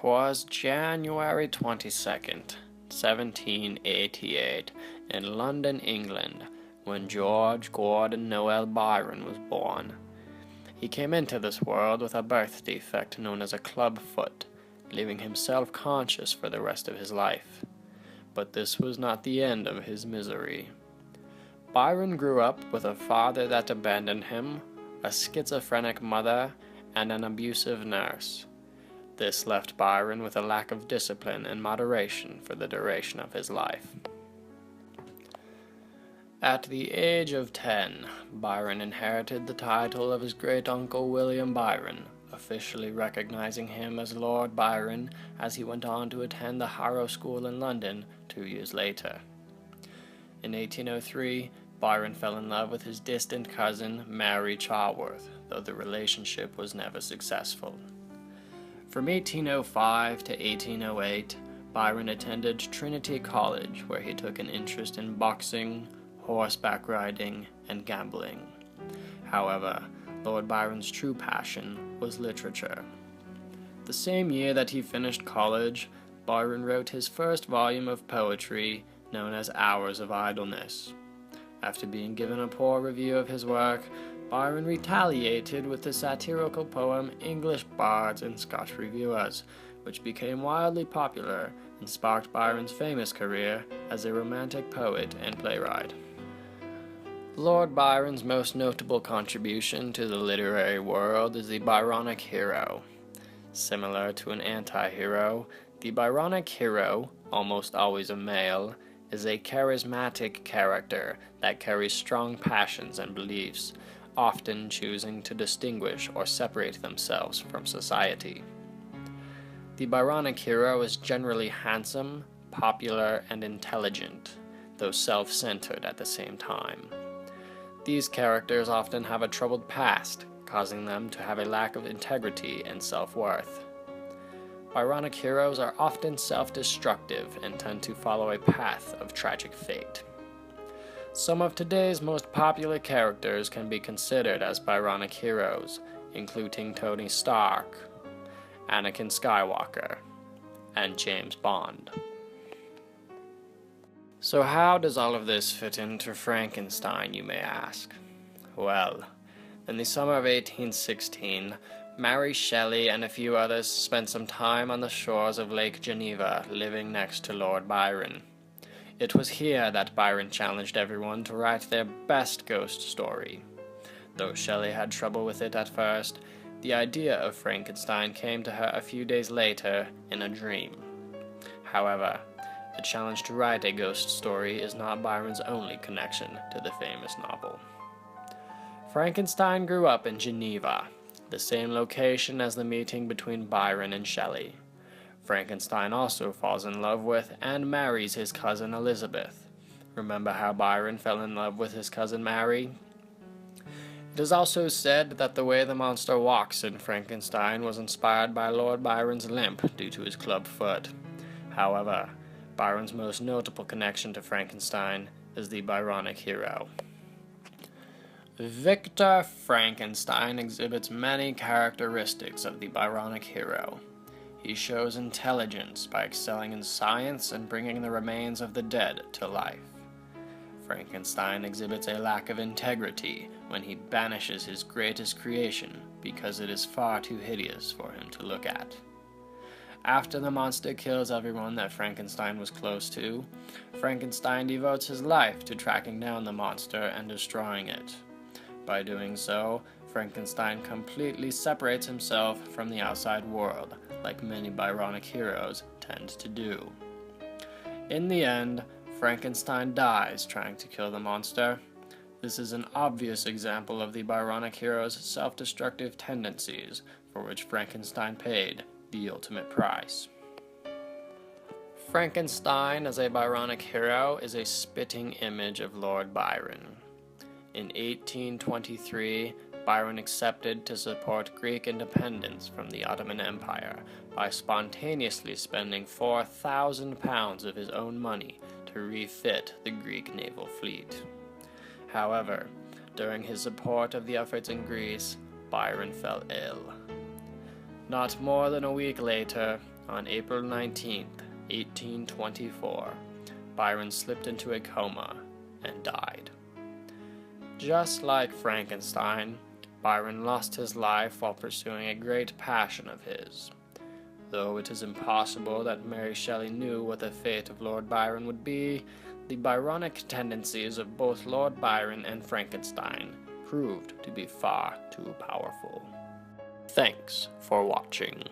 'Twas January 22nd, 1788, in London, England, when George Gordon Noel Byron was born. He came into this world with a birth defect known as a club foot, leaving him self-conscious for the rest of his life. But this was not the end of his misery. Byron grew up with a father that abandoned him, a schizophrenic mother, and an abusive nurse. This left Byron with a lack of discipline and moderation for the duration of his life. At the age of 10, Byron inherited the title of his great-uncle William Byron, officially recognizing him as Lord Byron as he went on to attend the Harrow School in London 2 years later. In 1803, Byron fell in love with his distant cousin Mary Chaworth, though the relationship was never successful. From 1805 to 1808, Byron attended Trinity College, where he took an interest in boxing, horseback riding, and gambling. However, Lord Byron's true passion was literature. The same year that he finished college, Byron wrote his first volume of poetry, known as Hours of Idleness. After being given a poor review of his work, Byron retaliated with the satirical poem English Bards and Scotch Reviewers, which became wildly popular and sparked Byron's famous career as a romantic poet and playwright. Lord Byron's most notable contribution to the literary world is the Byronic hero. Similar to an anti-hero, the Byronic hero, almost always a male, is a charismatic character that carries strong passions and beliefs, often choosing to distinguish or separate themselves from society. The Byronic hero is generally handsome, popular, and intelligent, though self-centered at the same time. These characters often have a troubled past, causing them to have a lack of integrity and self-worth. Byronic heroes are often self-destructive and tend to follow a path of tragic fate. Some of today's most popular characters can be considered as Byronic heroes, including Tony Stark, Anakin Skywalker, and James Bond. So how does all of this fit into Frankenstein, you may ask? Well, in the summer of 1816, Mary Shelley and a few others spent some time on the shores of Lake Geneva, living next to Lord Byron. It was here that Byron challenged everyone to write their best ghost story. Though Shelley had trouble with it at first, the idea of Frankenstein came to her a few days later in a dream. However, the challenge to write a ghost story is not Byron's only connection to the famous novel. Frankenstein grew up in Geneva, the same location as the meeting between Byron and Shelley. Frankenstein also falls in love with and marries his cousin Elizabeth. Remember how Byron fell in love with his cousin Mary? It is also said that the way the monster walks in Frankenstein was inspired by Lord Byron's limp due to his club foot. However, Byron's most notable connection to Frankenstein is the Byronic hero. Victor Frankenstein exhibits many characteristics of the Byronic hero. He shows intelligence by excelling in science and bringing the remains of the dead to life. Frankenstein exhibits a lack of integrity when he banishes his greatest creation because it is far too hideous for him to look at. After the monster kills everyone that Frankenstein was close to, Frankenstein devotes his life to tracking down the monster and destroying it. By doing so, Frankenstein completely separates himself from the outside world, like many Byronic heroes tend to do. In the end, Frankenstein dies trying to kill the monster. This is an obvious example of the Byronic hero's self-destructive tendencies, for which Frankenstein paid the ultimate price. Frankenstein as a Byronic hero is a spitting image of Lord Byron. In 1823, Byron accepted to support Greek independence from the Ottoman Empire by spontaneously spending 4,000 pounds of his own money to refit the Greek naval fleet. However, during his support of the efforts in Greece, Byron fell ill. Not more than a week later, On April 19th, 1824, Byron slipped into a coma and died. Just like Frankenstein, Byron lost his life while pursuing a great passion of his. Though it is impossible that Mary Shelley knew what the fate of Lord Byron would be, the Byronic tendencies of both Lord Byron and Frankenstein proved to be far too powerful. Thanks for watching.